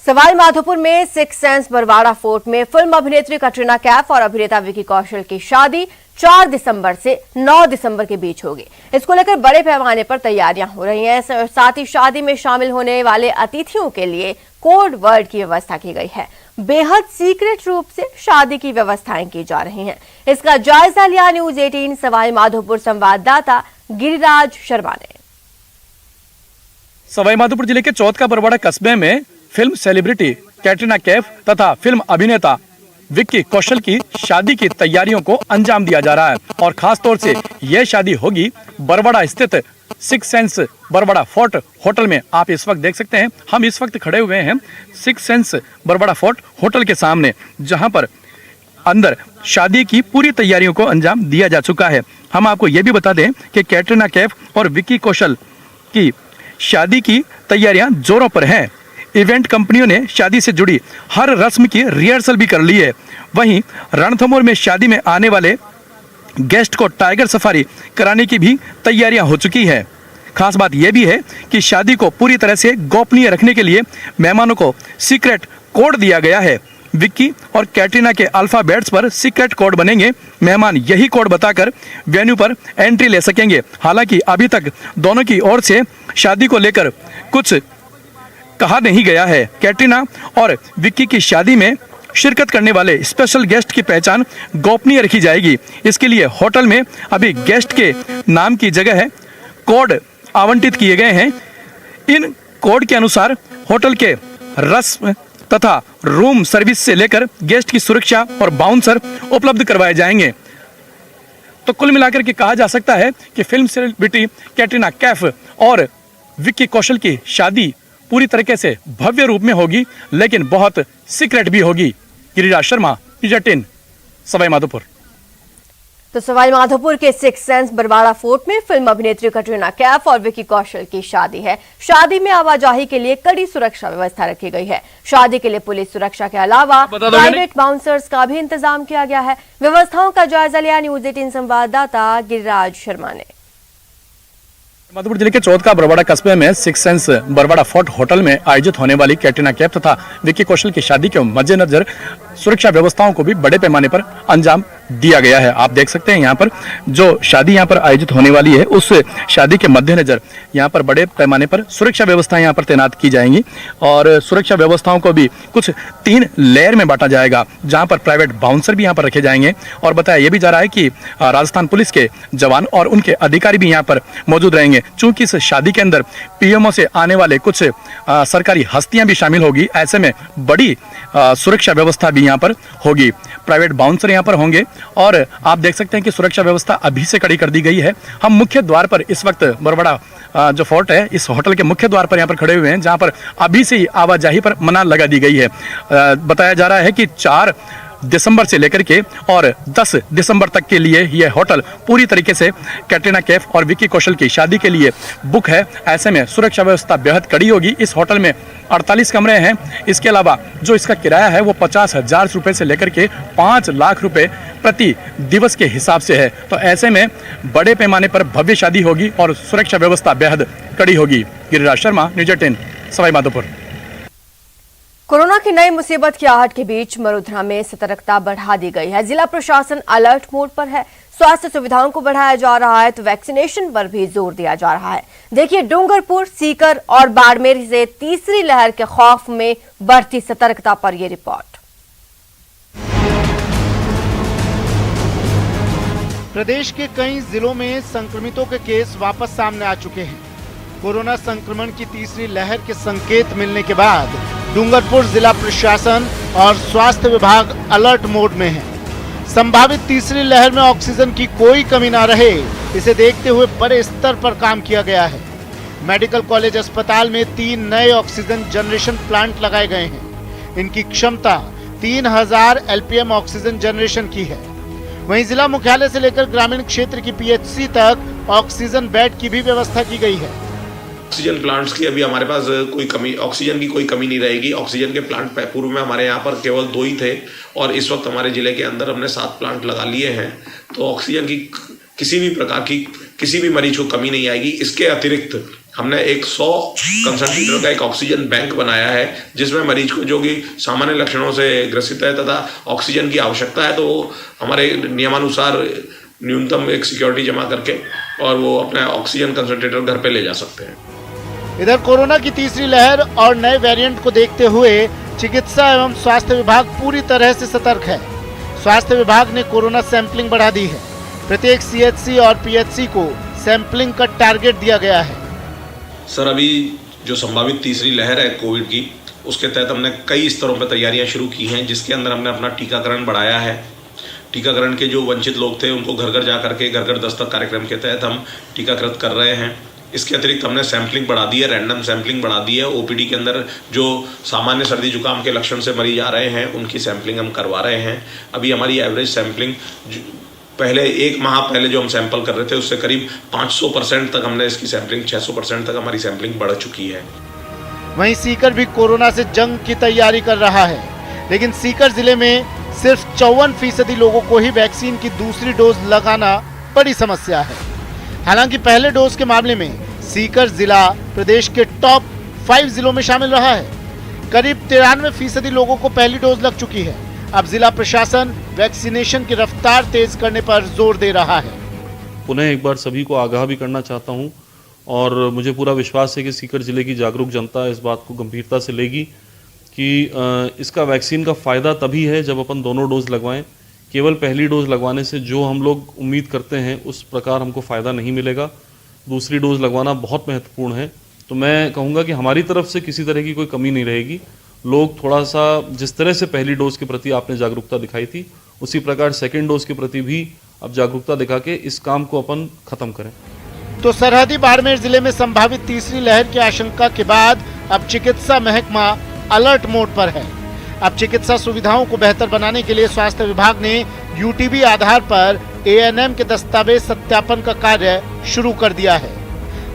सवाई माधोपुर में six sense Barwada fort में film अभिनेत्री कटरीना कैफ और अभिनेता विकी कौशल की शादी 4 दिसंबर से 9 दिसंबर के बीच होगी। इसको लेकर बड़े पैमाने पर तैयारियां हो रही हैं। साथ ही शादी में शामिल होने वाले अतिथियों के लिए कोड वर्ड की व्यवस्था की गई है। बेहद सीक्रेट रूप से शादी की व्यवस्थाएं की जा रही हैं। इसका जायजा लिया न्यूज 18 सवाई माधोपुर संवाददाता गिरिराज शर्मा ने। सवाई माधोपुर जिले के चौथ का बरवाड़ा कस्बे में फिल्म सेलिब्रिटी कैटरीना कैफ तथा फिल्म अभिनेता विक्की कौशल की शादी की तैयारियों को अंजाम दिया जा रहा है और खास तौर से यह शादी होगी बरवाड़ा स्थित six sense Barwada fort hotel में। आप इस वक्त देख सकते हैं, हम इस वक्त खड़े हुए हैं six sense Barwada fort hotel के सामने, जहां पर अंदर शादी की पूरी तैयारियों को अंजाम दिया जा चुका है। हम आपको यह भी बता दें कि कैटरीना कैफ और विक्की कौशल की शादी की तैयारियां जोरों पर हैं। इवेंट कंपनियों ने शादी से जुड़ी हर रस्म की रिहर्सल भी कर ली है। वहीं रणथंभौर में शादी में आने वाले गेस्ट को टाइगर सफारी कराने की भी तैयारियां हो चुकी है। खास बात यह भी है कि शादी को पूरी तरह से गोपनीय रखने के लिए मेहमानों को सीक्रेट कोड दिया गया है। विक्की और कैटरीना के अल्फाबेट्स पर सीक्रेट कोड बनेंगे। मेहमान यही कोड बताकर वेन्यू पर एंट्री ले सकेंगे। हालांकि अभी तक दोनों की ओर से शादी को लेकर कुछ कहा नहीं गया है। कैटरीना और विक्की की शादी में शिरकत करने वाले स्पेशल गेस्ट की पहचान गोपनीय रखी जाएगी। इसके लिए होटल में अभी गेस्ट के नाम की जगह है कोड आवंटित किए गए हैं। इन कोड के अनुसार होटल के रस्म तथा रूम सर्विस से लेकर गेस्ट की सुरक्षा और बाउंसर उपलब्ध करवाए जाएंगे। तो कुल मिलाकर के कहा जा सकता है कि फिल्म सेलिब्रिटी कैटरीना कैफ और विक्की कौशल की शादी पूरी तरीके से भव्य रूप में होगी, लेकिन बहुत सीक्रेट भी होगी। गिरिराज शर्मा, न्यूज 18 सवाई माधोपुर। तो सवाई माधोपुर के सिक्स सेंस बरवाड़ा फोर्ट में फिल्म अभिनेत्री कटरीना कैफ और विकी कौशल की शादी है। शादी में आवाजाही के लिए कड़ी सुरक्षा व्यवस्था रखी गई है। शादी के लिए पुलिस सुरक्षा के अलावा प्राइवेट बाउंसर्स का भी इंतजाम किया गया है। व्यवस्थाओं का जायजा लिया न्यूज 18 संवाददाता गिरिराज शर्मा ने। माधोपुर जिले के चौथ का बरवाड़ा कस्बे में six sense Barwada fort hotel में आयोजित होने वाली कैटरीना कैफ तथा विक्की कौशल की शादी के मद्देनजर सुरक्षा व्यवस्थाओं को भी बड़े पैमाने पर अंजाम दिया गया है। आप देख सकते हैं यहाँ पर जो शादी यहाँ पर आयोजित होने वाली है, उस शादी के मद्देनजर यहाँ पर बड़े पैमाने पर सुरक्षा व्यवस्थाएं यहाँ पर तैनात की जाएंगी और सुरक्षा व्यवस्थाओं को भी कुछ 3 लेयर में बांटा जाएगा, जहाँ पर प्राइवेट बाउंसर भी यहाँ पर रखे जाएंगे। और बताया यह भी जा रहा है कि राजस्थान पुलिस के जवान और उनके अधिकारी भी यहाँ पर मौजूद रहेंगे। चूंकि इस शादी के अंदर पीएमओ से आने वाले कुछ सरकारी हस्तियां भी शामिल होगी, ऐसे में बड़ी सुरक्षा व्यवस्था भी यहाँ पर होगी। प्राइवेट बाउंसर यहाँ पर होंगे और आप देख सकते हैं कि सुरक्षा व्यवस्था अभी से कड़ी कर दी गई है। हम मुख्य द्वार पर इस वक्त बरवाड़ा जो फोर्ट है, इस होटल के मुख्य द्वार पर यहाँ पर खड़े हुए हैं, जहाँ पर अभी से ही आवाजाही पर मनार लगा दी गई है। बताया जा रहा है कि 4 दिसंबर से लेकर के और 10 दिसंबर तक के लिए यह होटल पूरी तरीके से कैटरीना कैफ और विक्की कौशल की शादी के लिए बुक है। ऐसे में सुरक्षा व्यवस्था बेहद कड़ी होगी। इस होटल में 48 कमरे हैं। इसके अलावा जो इसका किराया है वो 50,000 रुपए से लेकर के 5 लाख रुपए प्रति दिवस के हिसाब से है। तो ऐसे में बड़े पैमाने पर भव्य शादी होगी और सुरक्षा व्यवस्था बेहद कड़ी होगी। गिरिराज शर्मा, न्यूज 18 सवाई माधोपुर। कोरोना की नई मुसीबत की आहट के बीच मरुधना में सतर्कता बढ़ा दी गई है। जिला प्रशासन अलर्ट मोड पर है। स्वास्थ्य सुविधाओं को बढ़ाया जा रहा है तो वैक्सीनेशन पर भी जोर दिया जा रहा है। देखिए डूंगरपुर, सीकर और बाड़मेर से तीसरी लहर के खौफ में बढ़ती सतर्कता पर यह रिपोर्ट। प्रदेश के कई जिलों में संक्रमितों के केस वापस सामने आ चुके हैं। कोरोना संक्रमण की तीसरी लहर के संकेत मिलने के बाद डूंगरपुर जिला प्रशासन और स्वास्थ्य विभाग अलर्ट मोड में है। संभावित तीसरी लहर में ऑक्सीजन की कोई कमी ना रहे, इसे देखते हुए बड़े स्तर पर काम किया गया है। मेडिकल कॉलेज अस्पताल में 3 नए ऑक्सीजन जनरेशन प्लांट लगाए गए हैं। इनकी क्षमता 3000 एलपीएम ऑक्सीजन जनरेशन की है। वहीं जिला मुख्यालय से लेकर ग्रामीण क्षेत्र की पीएचसी तक ऑक्सीजन बेड की भी व्यवस्था की गई है। ऑक्सीजन प्लांट्स की अभी हमारे पास कोई कमी, ऑक्सीजन की कोई कमी नहीं रहेगी। ऑक्सीजन के प्लांट पूर्व में हमारे यहाँ पर केवल 2 ही थे और इस वक्त हमारे जिले के अंदर हमने 7 प्लांट लगा लिए हैं। तो ऑक्सीजन की किसी भी प्रकार की किसी भी मरीज को कमी नहीं आएगी। इसके अतिरिक्त हमने एक 100 कंसंट्रेटर का एक ऑक्सीजन बैंक बनाया है, जिसमें मरीज को जो कि सामान्य लक्षणों से ग्रसित है तथा ऑक्सीजन की आवश्यकता है तो वो हमारे नियमानुसार न्यूनतम एक सिक्योरिटी जमा करके और वो अपना ऑक्सीजन कंसंट्रेटर घर पे ले जा सकते हैं। इधर कोरोना की तीसरी लहर और नए वेरिएंट को देखते हुए चिकित्सा एवं स्वास्थ्य विभाग पूरी तरह से सतर्क है। स्वास्थ्य विभाग ने कोरोना सैंपलिंग बढ़ा दी है। प्रत्येक सीएचसी और पीएचसी को सैंपलिंग का टारगेट दिया गया है। सर, अभी जो संभावित तीसरी लहर है कोविड की, उसके तहत हमने कई स्तरों पर तैयारियां शुरू की हैं, जिसके अंदर हमने अपना टीकाकरण बढ़ाया है। टीकाकरण के जो वंचित लोग थे उनको घर घर जा करके घर घर दस्तक कार्यक्रम के तहत हम टीकाकृत कर रहे हैं। इसके अतिरिक्त हमने सैंपलिंग बढ़ा दी है, रैंडम सैंपलिंग बढ़ा दी है। ओपीडी के अंदर जो सामान्य सर्दी जुकाम के लक्षण से मरीज आ रहे हैं उनकी सैंपलिंग हम करवा रहे हैं। अभी हमारी एवरेज सैंपलिंग पहले एक माह पहले जो हम सैंपल कर रहे थे उससे करीब 500% तक हमने इसकी सैंपलिंग 600% तक हमारी सैंपलिंग बढ़ चुकी है। वहीं सीकर भी कोरोना से जंग की तैयारी कर रहा है, लेकिन सीकर जिले में सिर्फ 54% लोगों को ही वैक्सीन की दूसरी डोज लगाना बड़ी समस्या है। हालांकि पहले डोज के मामले में सीकर जिला प्रदेश के टॉप 5 जिलों में शामिल रहा है। करीब 93% लोगों को पहली डोज लग चुकी है। अब जिला प्रशासन वैक्सीनेशन की रफ्तार तेज करने पर जोर दे रहा है। पुनः एक बार सभी को आगाह भी करना चाहता हूं और मुझे पूरा विश्वास है कि सीकर जिले की जागरूक जनता इस बात को गंभीरता से लेगी कि इसका वैक्सीन का फ़ायदा तभी है जब अपन दोनों डोज लगवाएं। केवल पहली डोज लगवाने से जो हम लोग उम्मीद करते हैं उस प्रकार हमको फ़ायदा नहीं मिलेगा। दूसरी डोज लगवाना बहुत महत्वपूर्ण है। तो मैं कहूँगा कि हमारी तरफ से किसी तरह की कोई कमी नहीं रहेगी। लोग थोड़ा सा जिस तरह से पहली डोज के प्रति आपने जागरूकता दिखाई थी, उसी प्रकार सेकेंड डोज के प्रति भी अब जागरूकता दिखा के इस काम को अपन खत्म करें। तो सरहदी बाड़मेर जिले में संभावित तीसरी लहर की आशंका के बाद अब चिकित्सा महकमा अलर्ट मोड पर है। अब चिकित्सा सुविधाओं को बेहतर बनाने के लिए स्वास्थ्य विभाग ने यूटीबी आधार पर एएनएम के दस्तावेज सत्यापन का कार्य शुरू कर दिया है।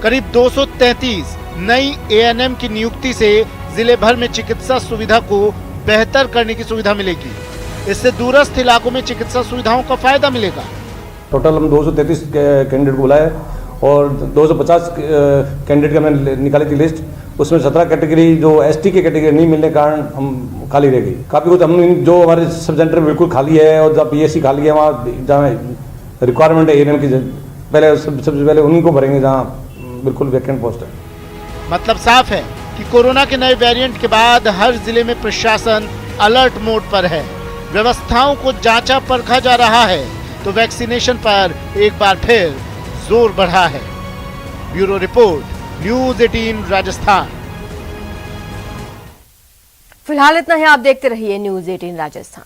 करीब 233 नई एएनएम की नियुक्ति से जिले भर में चिकित्सा सुविधा को बेहतर करने की सुविधा मिलेगी। इससे दूरस्थ इलाकों में चिकित्सा सुविधाओं का फायदा मिलेगा। टोटल हम 233 कैंडिडेट को बुलाए और 250 कैंडिडेट का मैंने निकाली थी लिस्ट। उसमें 17 कैटेगरी जो एसटी की कैटेगरी नहीं मिलने के कारण हम खाली रह गई। काफ़ी कुछ हम जो हमारे सब सेंटर बिल्कुल खाली है और जब पीएससी खाली है वहाँ जहाँ रिक्वायरमेंट है एएनएम की पहले सबसे पहले उन्हीं को भरेंगे जहाँ बिल्कुल वैकेंट पोस्ट है। मतलब साफ है कि कोरोना के नए वेरिएंट के बाद हर जिले में प्रशासन अलर्ट मोड पर है। व्यवस्थाओं को जांचा परखा जा रहा है तो वैक्सीनेशन पर एक बार फिर जोर बढ़ा है। Bureau report, news 18 Rajasthan. फिलहाल इतना ही। आप देखते रहिए न्यूज़ 18 राजस्थान।